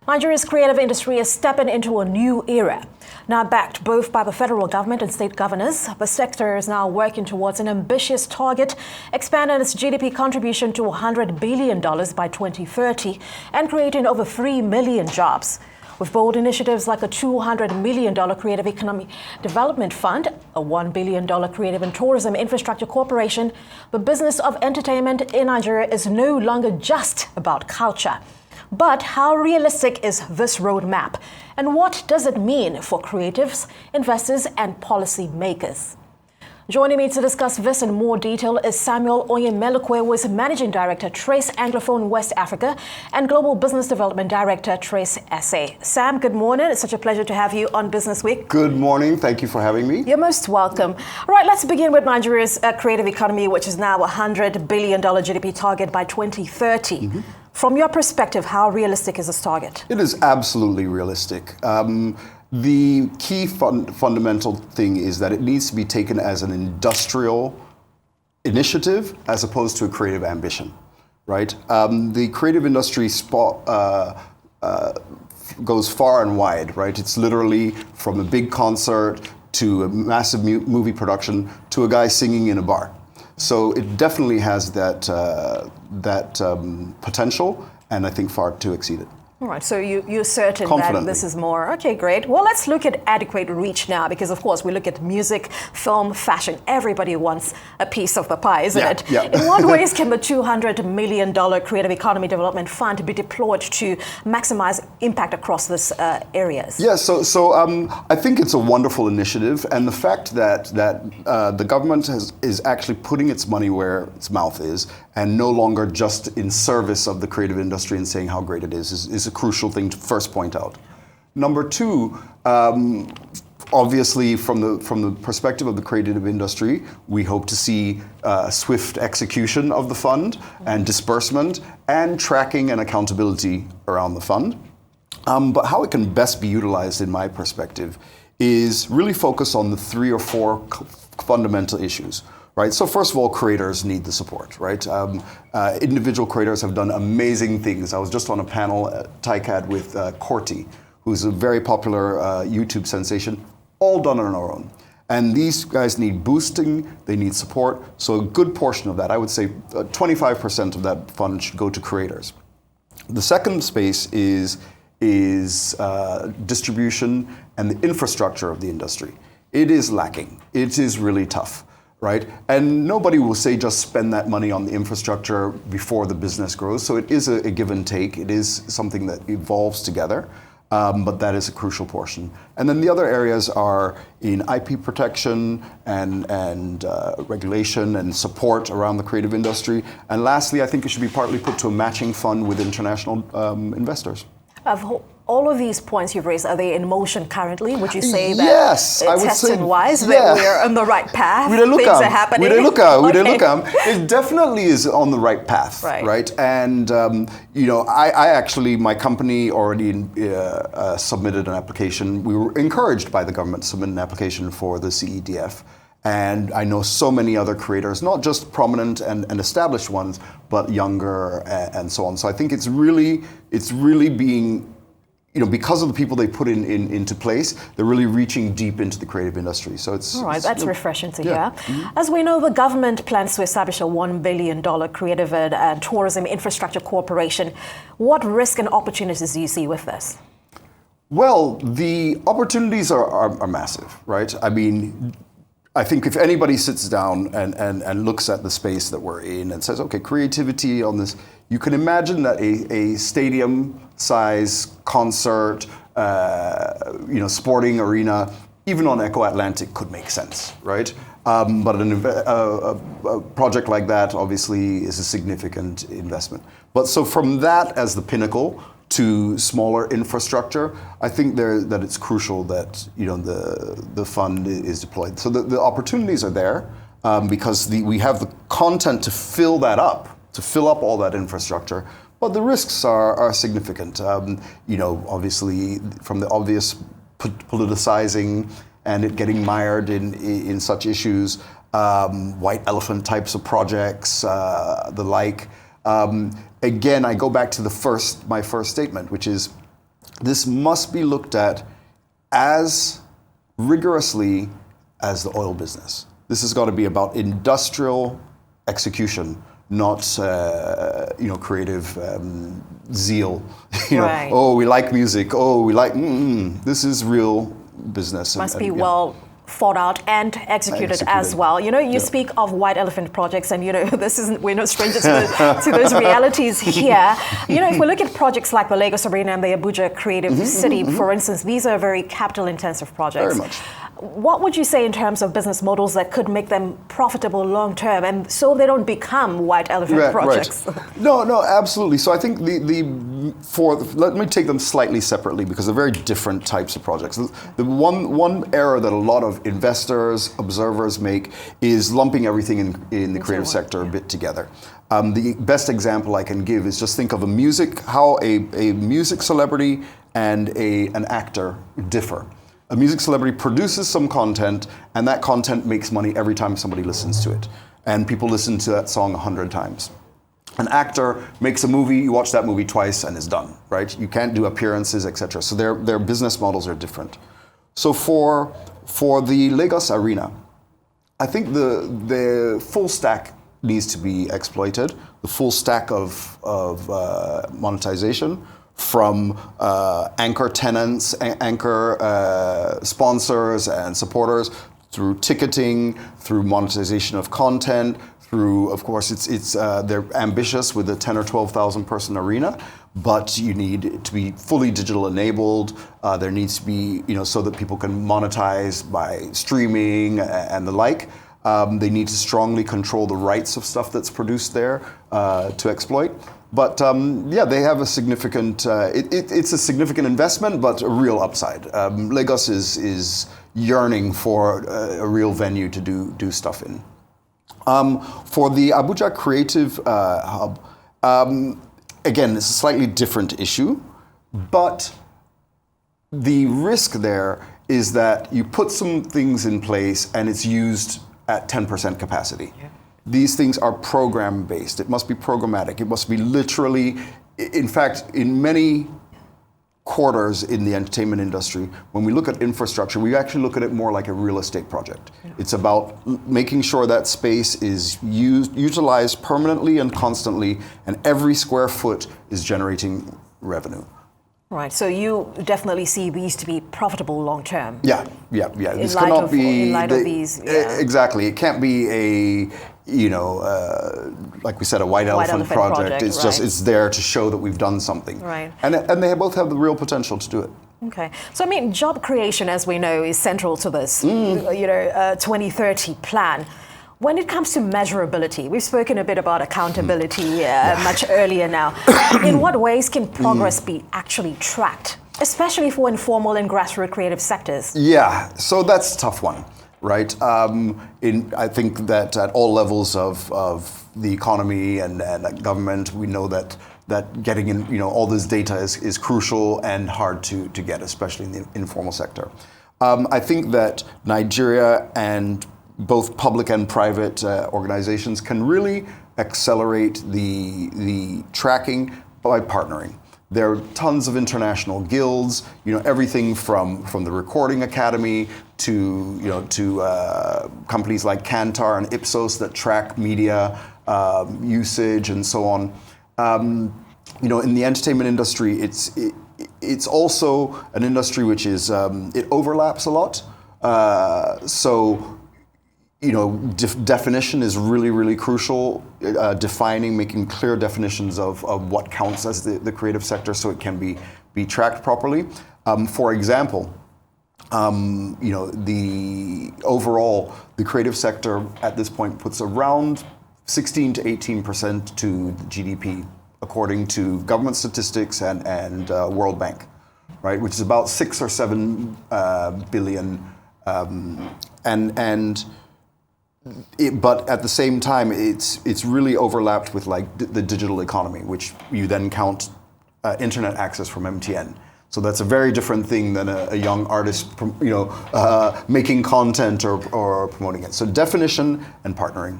Nigeria's creative industry is stepping into a new era. Now backed both by the federal government and state governors, the sector is now working towards an ambitious target, expanding its GDP contribution to $100 billion by 2030 and creating over 3 million jobs. With bold initiatives like a $200 million Creative Economy Development Fund, a $1 billion Creative and Tourism Infrastructure Corporation, the business of entertainment in Nigeria is no longer just about culture. But how realistic is this roadmap? And what does it mean for creatives, investors, and policymakers? Joining me to discuss this in more detail is Samuel Onyemelukwe, who is Managing Director, Trace Anglophone West Africa, and Global Business Development Director, Trace SA. Sam, good morning. It's such a pleasure to have you on Business Week. Good morning. Thank you for having me. You're most welcome. All right, let's begin with Nigeria's creative economy, which is now a $100 billion GDP target by 2030. Mm-hmm. From your perspective, how realistic is this target? It is absolutely realistic. The key fundamental thing is that it needs to be taken as an industrial initiative as opposed to a creative ambition, right? The creative industry goes far and wide, right? It's literally from a big concert to a massive movie production to a guy singing in a bar. So it definitely has that potential, and I think far to exceed it. All right, so you're certain that this is more. Okay, great. Well, let's look at adequate reach now, because of course we look at music, film, fashion. Everybody wants a piece of the pie, isn't it? Yeah. In what ways can the $200 million Creative Economy Development Fund be deployed to maximize impact across these areas? Yeah, so I think it's a wonderful initiative, and the fact that the government is actually putting its money where its mouth is, and no longer just in service of the creative industry and saying how great it is a crucial thing to first point out. Number two, obviously from the perspective of the creative industry, we hope to see swift execution of the fund and disbursement and tracking and accountability around the fund. But how it can best be utilized, in my perspective, is really focus on the 3 or 4 fundamental issues. Right. So first of all, creators need the support, right? Individual creators have done amazing things. I was just on a panel at TICAD with Corti, who's a very popular YouTube sensation, all done on our own. And these guys need boosting, they need support. So a good portion of that, I would say 25% of that fund should go to creators. The second space is distribution and the infrastructure of the industry. It is lacking. It is really tough. Right? And nobody will say just spend that money on the infrastructure before the business grows. So it is a give and take. It is something that evolves together, but that is a crucial portion. And then the other areas are in IP protection and regulation and support around the creative industry. And lastly, I think it should be partly put to a matching fund with international investors. All of these points you've raised, are they in motion currently? Would you say that yes, I would say, wise that we're on the right path? Things are happening? It definitely is on the right path, right? And I actually, my company already submitted an application. We were encouraged by the government to submit an application for the CEDF. And I know so many other creators, not just prominent and established ones, but younger and so on. So I think it's really being, because of the people they put into place, they're really reaching deep into the creative industry. So it's all right. That's refreshing to hear. Mm-hmm. As we know, the government plans to establish a $1 billion Creative and Tourism Infrastructure Corporation. What risk and opportunities do you see with this? Well, the opportunities are massive, right? I mean, I think if anybody sits down and looks at the space that we're in and says, okay, creativity on this, you can imagine that a stadium-size concert, sporting arena, even on Echo Atlantic could make sense, right? But a project like that obviously is a significant investment. But so from that as the pinnacle to smaller infrastructure, I think that it's crucial that the fund is deployed. So the opportunities are there because we have the content to fill that up, to fill up all that infrastructure. But the risks are significant. Obviously from the obvious politicizing and it getting mired in such issues, white elephant types of projects, the like. Again, I go back to my first statement, which is this must be looked at as rigorously as the oil business. This has got to be about industrial execution, not creative zeal. Right. Oh, we like music. Oh, we like. This is real business. Must be well thought out and executed as well. You speak of white elephant projects, and we're no strangers to those realities here. If we look at projects like the Lagos Arena and the Abuja Creative City, for instance, these are very capital-intensive projects. Very much. What would you say in terms of business models that could make them profitable long term, and so they don't become white elephant projects? Right. No, absolutely. So I think let me take them slightly separately because they're very different types of projects. The one error that a lot of investors, observers make is lumping everything in the creative sector a bit together. The best example I can give is just think of how a music celebrity and an actor differ. A music celebrity produces some content, and that content makes money every time somebody listens to it. And people listen to that song 100 times. An actor makes a movie, you watch that movie twice, and it's done, right? You can't do appearances, etc. So their business models are different. So for the Lagos Arena, I think the full stack needs to be exploited, the full stack of monetization, from anchor tenants, anchor sponsors and supporters, through ticketing, through monetization of content, through, of course, they're ambitious with a 10 or 12,000 person arena, but you need it to be fully digital enabled. There needs to be, so that people can monetize by streaming and the like. They need to strongly control the rights of stuff that's produced there to exploit. But they have a significant, it's a significant investment, but a real upside. Lagos is yearning for a real venue to do stuff in. For the Abuja Creative Hub, again, it's a slightly different issue, but the risk there is that you put some things in place and it's used at 10% capacity. Yeah. These things are program-based. It must be programmatic. It must be literally, in fact, in many quarters in the entertainment industry, when we look at infrastructure, we actually look at it more like a real estate project. Yeah. It's about making sure that space is utilized permanently and constantly, and every square foot is generating revenue. Right, so you definitely see these to be profitable long term. Yeah. This cannot be in light of these. Yeah. Exactly, it can't be like we said, a white elephant project. It's just it's there to show that we've done something. Right, and they both have the real potential to do it. Okay, so job creation, as we know, is central to this 2030 plan. When it comes to measurability, we've spoken a bit about accountability much earlier now. In what ways can progress be actually tracked, especially for informal and grassroots creative sectors? Yeah, so that's a tough one, right? I think that at all levels of the economy and government, we know that getting in, all this data is crucial and hard to get, especially in the informal sector. I think that Nigeria and both public and private organizations can really accelerate the tracking by partnering. There are tons of international guilds, everything from the Recording Academy to companies like Kantar and Ipsos that track media usage and so on. In the entertainment industry, it's also an industry which is it overlaps a lot. Definition is really, really crucial, making clear definitions of what counts as the creative sector so it can be tracked properly. For example, the creative sector at this point puts around 16 to 18% to the GDP, according to government statistics and World Bank, right, which is about 6 or 7 billion, but at the same time, it's really overlapped with the digital economy, which you then count internet access from MTN. So that's a very different thing than a young artist, making content or promoting it. So definition and partnering.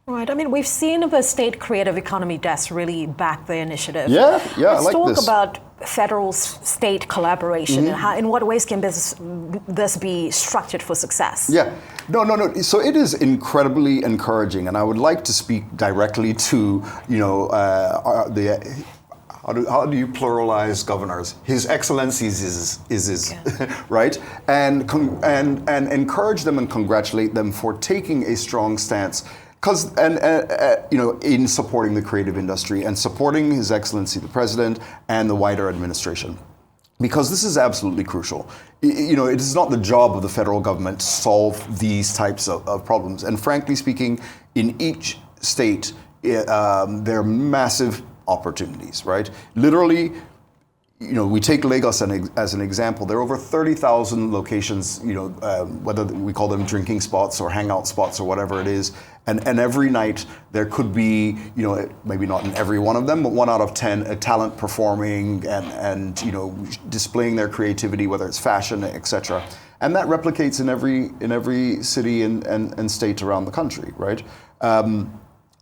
Right. We've seen the State Creative Economy Desk really back the initiative. Yeah, Let's talk about federal-state collaboration, and how, in what ways can this be structured for success? Yeah, no. So it is incredibly encouraging, and I would like to speak directly to, how do you pluralize governors? His Excellencies is right, and encourage them and congratulate them for taking a strong stance. In supporting the creative industry and supporting His Excellency the President and the wider administration, because this is absolutely crucial. It is not the job of the federal government to solve these types of problems. And frankly speaking, in each state, there are massive opportunities, right? Literally, we take Lagos as an example. There are over 30,000 locations, whether we call them drinking spots or hangout spots or whatever it is. And every night there could be, maybe not in every one of them, but 1 out of 10, a talent performing and displaying their creativity, whether it's fashion, etc. And that replicates in every city and state around the country, right?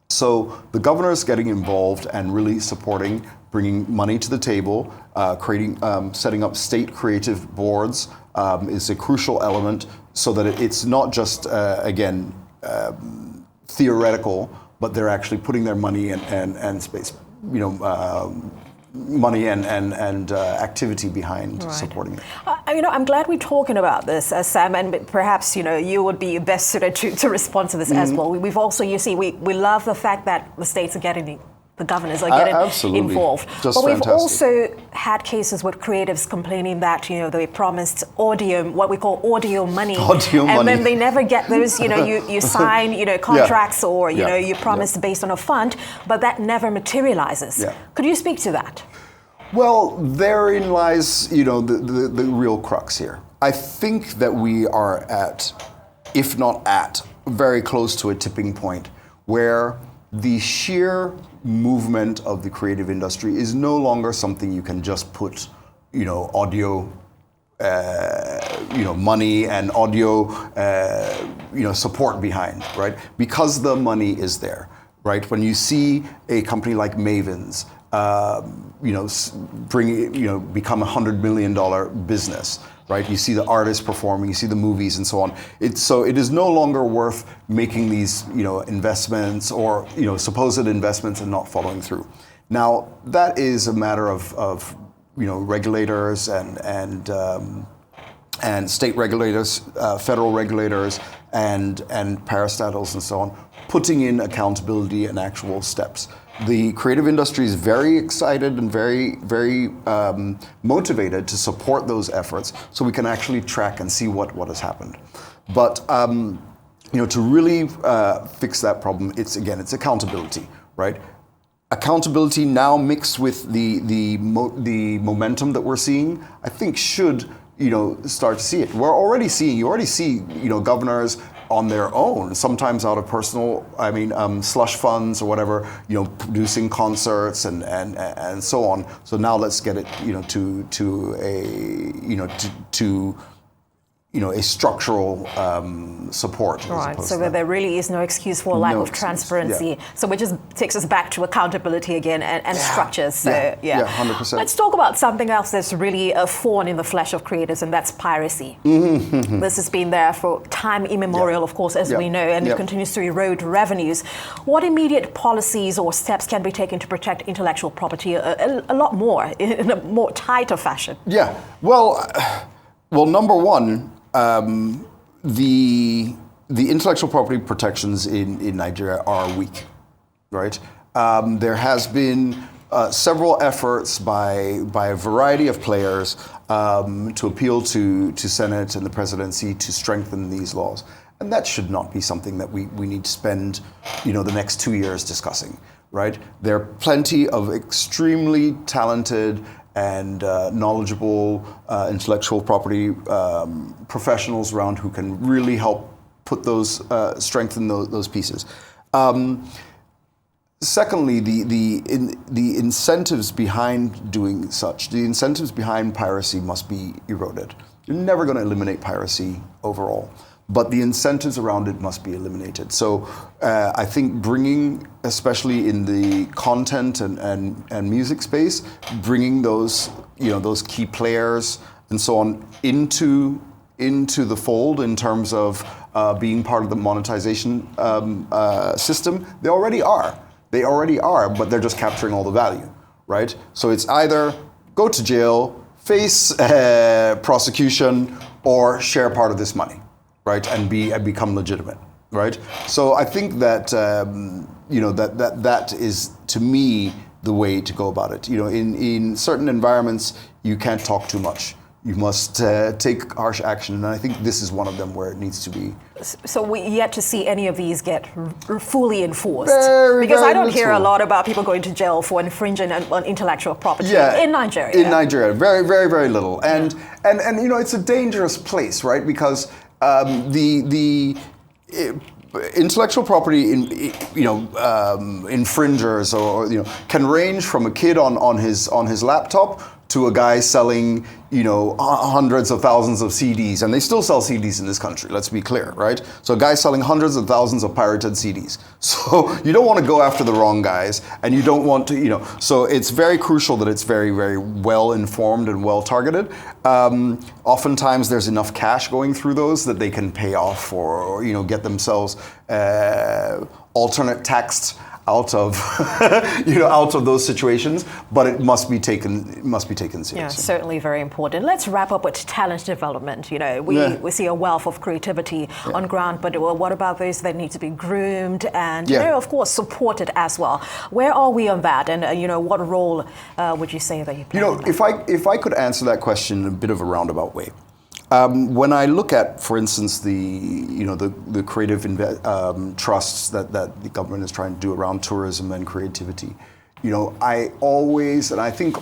So the governor's getting involved and really supporting, bringing money to the table, setting up state creative boards is a crucial element, so that it's not just theoretical, but they're actually putting their money and space, money and activity behind supporting it. I'm glad we're talking about this, Sam, and perhaps you would be best suited to respond to this as well. We've also, we love the fact that the states are getting the governors are getting involved. Just but we've fantastic. also had cases with creatives complaining that they promised what we call audio money, then they never get those. You sign contracts or you promise based on a fund, but that never materializes. Yeah. Could you speak to that? Well, therein lies the real crux here. I think that we are if not very close to a tipping point where the sheer movement of the creative industry is no longer something you can just put, audio, money and audio, support behind, right? Because the money is there, right? When you see a company like Mavens, become $100 million business, right? You see the artists performing, you see the movies and so on. It is no longer worth making these, investments or, supposed investments and not following through. Now, that is a matter of regulators and state regulators, federal regulators and parastatals and so on, putting in accountability and actual steps. The creative industry is very excited and very, very motivated to support those efforts, so we can actually track and see what has happened. But to really fix that problem, it's accountability, right? Accountability now mixed with the momentum that we're seeing, I think should start to see it. You already see governors on their own, sometimes out of personal, slush funds or whatever, producing concerts and so on. So now let's get it, a structural support. Right, so that there really is no excuse for lack of transparency. Yeah. So it just takes us back to accountability again and structures. So, yeah, 100%. Let's talk about something else that's really a thorn in the flesh of creators, and that's piracy. Mm-hmm. This has been there for time immemorial, of course, as we know, and it continues to erode revenues. What immediate policies or steps can be taken to protect intellectual property a lot more, in a more tighter fashion? Yeah, well, number one, the intellectual property protections in Nigeria are weak, right? There has been several efforts by a variety of players to appeal to Senate and the presidency to strengthen these laws. And that should not be something that we need to spend, the next 2 years discussing, right? There are plenty of extremely talented and knowledgeable intellectual property professionals around who can really help put strengthen those pieces. Secondly, the incentives behind doing such, the incentives behind piracy must be eroded. You're never going to eliminate piracy overall, but the incentives around it must be eliminated. So I think bringing, especially in the content and music space, bringing those, those key players and so on into the fold in terms of being part of the monetization system. They already are, but they're just capturing all the value, right? So it's either go to jail, face prosecution, or share part of this money, right? And become legitimate, right? So I think that that is, to me, the way to go about it. In certain environments, you can't talk too much. You must take harsh action, and I think this is one of them where it needs to be. So we yet to see any of these get fully enforced, because I don't hear a lot about people going to jail for infringing on intellectual property in Nigeria. In Nigeria, very, very, very little, and it's a dangerous place, right? Because the intellectual property infringers or can range from a kid on his laptop to a guy selling, hundreds of thousands of CDs, and they still sell CDs in this country, let's be clear, right? So a guy selling hundreds of thousands of pirated CDs. So you don't want to go after the wrong guys, and you don't want to, so it's very crucial that it's very, very well informed and well targeted. Oftentimes there's enough cash going through those that they can pay off or get themselves alternate taxed out of out of those situations, but it must be taken seriously. Yeah, certainly very important. Let's wrap up with talent development. We see a wealth of creativity on ground, but what about those that need to be groomed and of course supported as well? Where are we on that, and what role would you say that you play? If I could answer that question in a bit of a roundabout way. When I look at, for instance, the creative trusts that the government is trying to do around tourism and creativity, I always, and I think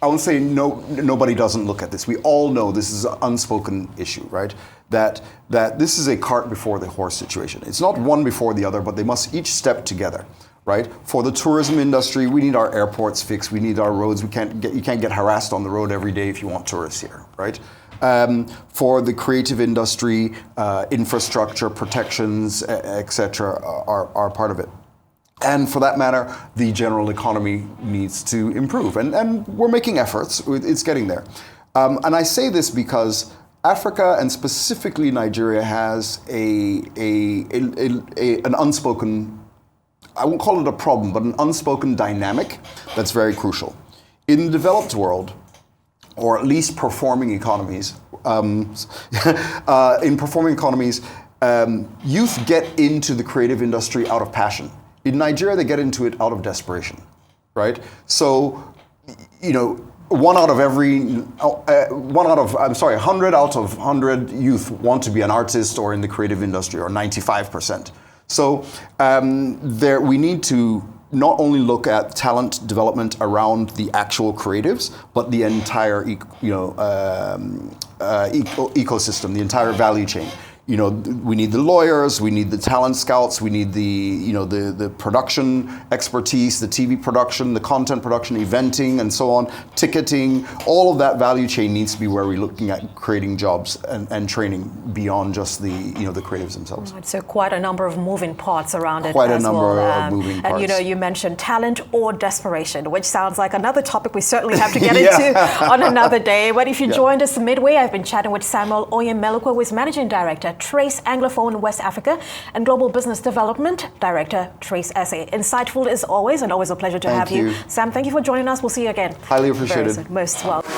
I won't say nobody doesn't look at this. We all know this is an unspoken issue, right? That this is a cart before the horse situation. It's not one before the other, but they must each step together. Right? For the tourism industry, we need our airports fixed. We need our roads. You can't get harassed on the road every day if you want tourists here, right? For the creative industry, infrastructure, protections, etc., are part of it. And for that matter, the general economy needs to improve, and we're making efforts. It's getting there. And I say this because Africa, and specifically Nigeria, has an unspoken, I won't call it a problem, but an unspoken dynamic that's very crucial. In the developed world, or at least performing economies, youth get into the creative industry out of passion. In Nigeria, they get into it out of desperation, right? So, 100 out of 100 youth want to be an artist or in the creative industry, or 95%. So we need to not only look at talent development around the actual creatives, but the entire ecosystem, the entire value chain. We need the lawyers, we need the talent scouts, we need the production expertise, the TV production, the content production, eventing, and so on, ticketing. All of that value chain needs to be where we're looking at creating jobs and training beyond just the creatives themselves. Right, so quite a number of moving parts around it. Quite a number of moving parts. And you mentioned talent or desperation, which sounds like another topic we certainly have to get into on another day. But if you joined us midway, I've been chatting with Samuel Onyemelukwe, who is Managing Director, Trace Anglophone West Africa, and Global Business Development Director, Trace SA. Insightful as always, and always a pleasure to have you. Sam, thank you for joining us. We'll see you again. Highly appreciated. Most welcome.